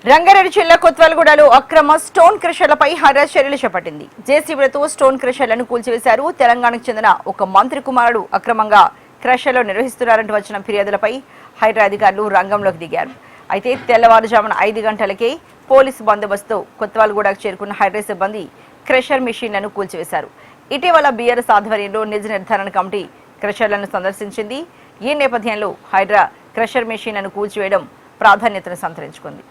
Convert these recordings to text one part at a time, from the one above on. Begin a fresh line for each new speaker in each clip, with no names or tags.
రంగారెడ్డి జిల్లా కొత్వాల్గూడలో అక్రమ స్టోన్ క్రషర్లపై హైడ్రా చర్యలు చేపట్టింది. జేసీబీలతో స్టోన్ క్రషర్లను కూల్చివేశారు. తెలంగాణకు చెందిన ఒక మంత్రి కుమారుడు అక్రమంగా క్రషర్లు నిర్వహిస్తున్నారంటూ వచ్చిన ఫిర్యాదులపై హైడ్రా అధికారులు రంగంలోకి దిగారు. అయితే తెల్లవారుజామున 5 గంటలకే పోలీసు బందోబస్తు కొత్వాల్గూడకు చేరుకున్న హైడ్రా సిబ్బంది క్రషర్ మెషిన్లను కూల్చివేశారు. ఇటీవల బీఆర్ఎస్ ఆధ్వర్యంలో నిజ నిర్ధారణ కమిటీ క్రషర్లను సందర్శించింది. ఈ నేపథ్యంలో హైడ్రా క్రషర్ మెషిన్లను కూల్చివేయడం ప్రాధాన్యతను సంతరించుకుంది.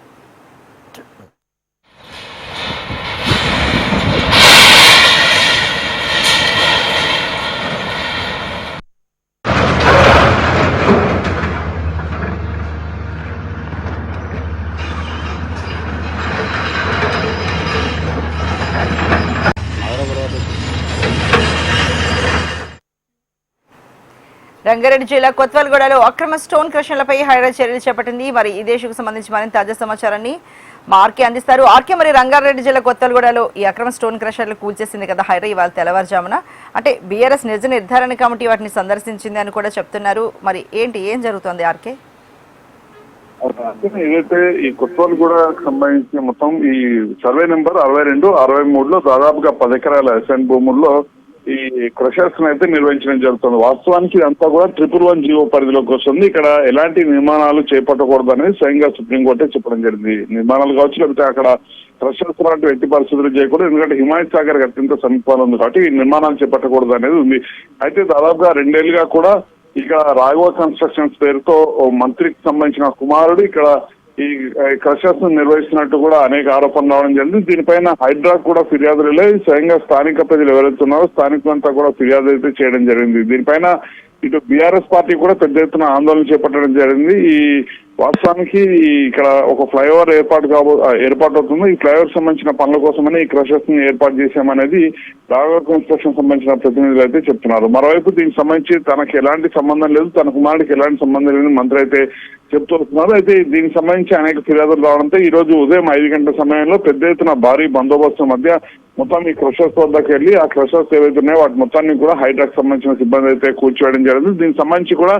రంగారెడ్డి జిల్లా కొత్వాల్గూడలో అక్రమ స్టోన్ క్రషర్లపై హైడ్రా చర్యలు చేపట్టింది. మరి ఈ దేశకు సంబంధించి మరింత తాజా సమాచారాన్ని మా ఆర్కే అందిస్తారు. ఆర్కే, మరి రంగారెడ్డి జిల్లా కొత్వాల్గూడలో ఈ అక్రమ స్టోన్ క్రషర్లు కూల్చేసింది కదా హైడ్రా ఇవాళ తెల్లవారుజామున. అంటే బీఆర్ఎస్ నిజ నిర్ధారణ కమిటీ వాటిని సందర్శించింది అని కూడా చెప్తున్నారు. మరి ఏం జరుగుతోంది ఆర్కే?
ఏదైతే ఈ కొత్వాల్గూడకు సంబంధించి మొత్తం ఈ సర్వే నెంబర్ 62, 63లో దాదాపుగా 10 ఎకరాల ఎస్ఎన్ భూముల్లో ఈ క్రషర్స్ అయితే నిర్వహించడం జరుగుతుంది. వాస్తవానికి ఇదంతా కూడా 111 జీవో పరిధిలోకి వస్తుంది. ఇక్కడ ఎలాంటి నిర్మాణాలు చేపట్టకూడదు అనేది స్వయంగా సుప్రీంకోర్టే చెప్పడం జరిగింది. నిర్మాణాలు కావచ్చు, లేకపోతే అక్కడ క్రషర్స్ లాంటి ఎట్టి పరిస్థితులు చేయకూడదు. ఎందుకంటే హిమాయత్ సాగర్ అత్యంత సమీపంలో ఉంది కాబట్టి ఈ నిర్మాణాలు చేపట్టకూడదు అనేది ఉంది. అయితే దాదాపుగా 2 ఏళ్లుగా కూడా ఇక రాఘవ కన్స్ట్రక్షన్స్ పేరుతో మంత్రికి సంబంధించిన కుమారుడు ఇక్కడ ఈ క్రషర్స్ నిర్వహిస్తున్నట్టు కూడా అనేక ఆరోపణలు రావడం జరిగింది. దీనిపైన హైడ్రా కూడా ఫిర్యాదులు స్వయంగా స్థానిక ప్రజలు ఎవరైతున్నారో స్థానికులంతా కూడా ఫిర్యాదు అయితే చేయడం జరిగింది. దీనిపైన ఇటు బీఆర్ఎస్ పార్టీ కూడా పెద్ద ఎత్తున ఆందోళన చేపట్టడం జరిగింది. ఈ వాస్తవానికి ఇక్కడ ఒక ఫ్లైఓవర్ ఏర్పాటు అవుతుంది. ఈ ఫ్లైఓవర్ సంబంధించిన పనుల కోసమని ఈ క్రషర్స్ ని ఏర్పాటు చేశామనేది రాఘవ కన్స్ట్రక్షన్ సంబంధించిన ప్రతినిధులు అయితే చెప్తున్నారు. మరోవైపు దీనికి సంబంధించి తనకు ఎలాంటి సంబంధం లేదు, తన కుమారుడికి ఎలాంటి సంబంధం లేదని మంత్రి అయితే చెప్తూ వస్తున్నారు. అయితే దీనికి సంబంధించి అనేక ఫిర్యాదులు రావడంతో ఈ రోజు ఉదయం 5 గంటల సమయంలో పెద్ద ఎత్తున భారీ బందోబస్తు మధ్య మొత్తం ఈ క్రషర్స్ వద్దకు వెళ్లి ఆ క్రషర్స్ ఏవైతే ఉన్నాయో వాటి మొత్తాన్ని కూడా హైడ్రాకు సంబంధించిన సిబ్బంది అయితే కూల్చివేయడం జరిగింది. దీనికి సంబంధించి కూడా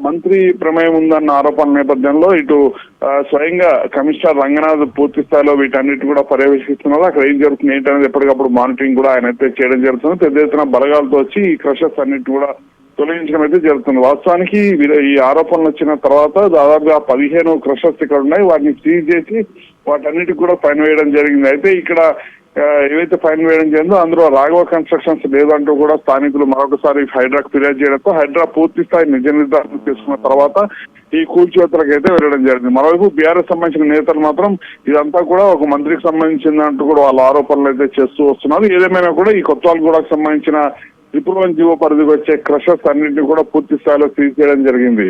మంత్రి ప్రమేయం ఉందన్న ఆరోపణల నేపథ్యంలో ఇటు స్వయంగా కమిషనర్ రంగనాథ్ పూర్తి స్థాయిలో వీటన్నిటి కూడా పర్యవేక్షిస్తున్నారు. అక్కడ ఏం జరుగుతుంది ఏంటనేది ఎప్పటికప్పుడు మానిటరింగ్ కూడా ఆయన అయితే చేయడం జరుగుతుంది. పెద్ద ఎత్తున బలగాలతో వచ్చి ఈ క్రషర్స్ అన్నిటి కూడా తొలగించడం అయితే జరుగుతుంది. వాస్తవానికి ఈ ఆరోపణలు వచ్చిన తర్వాత దాదాపుగా 15 క్రషర్స్ ఇక్కడ ఉన్నాయి. వాటిని సీజ్ చేసి వాటన్నిటికి కూడా ఫైన్ వేయడం జరిగింది. అయితే ఇక్కడ ఏవైతే ఫైన్ వేయడం జరిగిందో అందులో రాఘవ కన్స్ట్రక్షన్స్ లేదంటూ కూడా స్థానికులు మరొకసారి హైడ్రాకు ఫిర్యాదు చేయడంతో హైడ్రా పూర్తి స్థాయి నిజ నిర్ధారణ తీసుకున్న తర్వాత ఈ కూల్చివేతలకు అయితే వెళ్ళడం జరిగింది. మరోవైపు బీఆర్ఎస్ సంబంధించిన నేతలు మాత్రం ఇదంతా కూడా ఒక మంత్రికి సంబంధించిందంటూ కూడా వాళ్ళ ఆరోపణలు అయితే చేస్తూ వస్తున్నారు. ఏదేమైనా కూడా ఈ కొత్వాల్గూడకు సంబంధించిన 111 జీవో పరిధికి వచ్చే క్రషర్స్ అన్నింటినీ కూడా పూర్తి స్థాయిలో సీజ్ చేయడం జరిగింది.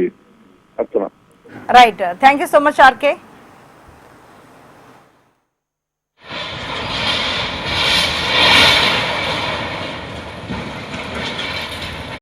Right, thank you so much RK.